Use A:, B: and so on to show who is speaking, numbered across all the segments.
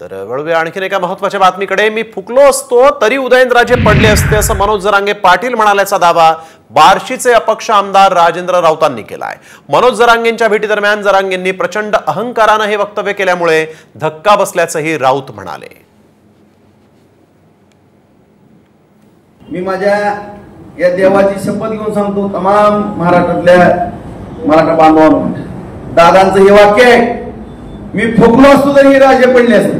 A: तर वळूया आणखीन एका महत्त्वाच्या बातमीकडे। मी फुकलो असतो तरी उदयनराजे पडले असते असं मनोज जरांगे पाटील म्हणाल्याचा दावा बार्शीचे अपक्ष आमदार राजेंद्र राऊतांनी केलाय। मनोज जरांगेंच्या भेटीदरम्यान जरांगेंनी प्रचंड अहंकाराने हे वक्तव्य केल्यामुळे धक्का बसल्याचंही राऊत म्हणाले।
B: मी माझ्या या देवाची शपथ घेऊन सांगतो तमाम महाराष्ट्रातल्या मराठा बांधवांना, दादांचं हे वाक्य आहे, मी फुकलो असतो तरी राजे पडले असते,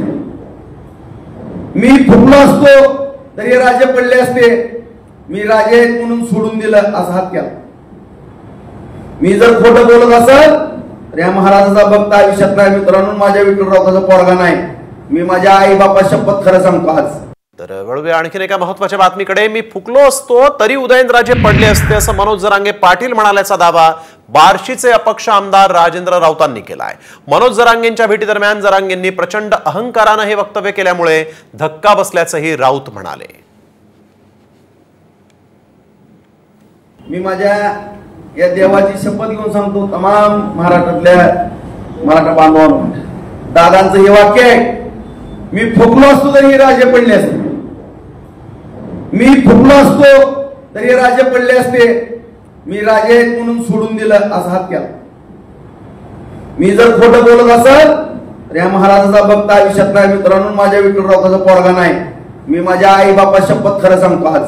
B: मी फुकलो असतो तरी राजे पडले असते, मी राजे म्हणून सोडून दिलं असा हात केला। मी जर खोटं बोलत असेल तर या महाराजाचा भक्त आयुष्यात नाही मित्रांनो, माझ्या विठ्ठलरावाचा पोरगा नाही, मी माझ्या आई बापा शपथ खरं सांगतो आज।
A: तर वळूया आणखीन एका महत्त्वाच्या बातमीकडे। मी फुकलो असतो तरी उदयनराजे पडले असते असं मनोज जरांगे पाटील म्हणाल्याचा दावा बार्शीचे अपक्ष आमदार राजेंद्र राऊतांनी केलाय। मनोज जरांगेंच्या भेटीदरम्यान जरांगेंनी प्रचंड अहंकाराने हे वक्तव्य केल्यामुळे धक्का बसल्याचंही राऊत म्हणाले।
B: मी माझ्या या देवाची शपथ घेऊन सांगतो तमाम महाराष्ट्रातल्या मराठा बांधवांना, दादांचं हे वाक्य आहे, मी फुकलो असतो तरी राजे पडले असते, मी फुकलो असतो तरी राजे पडले असते, मी राजे म्हणून सोडून दिलं असा हात केला। मी जर खोटं बोलत असेल तर या महाराजाचा भक्त आयुष्यात नाही मित्रांनो, माझ्या विठ्ठलरावाचा पोरगा नाही, मी माझ्या आई बापा शपथ खरं सांगतो आज।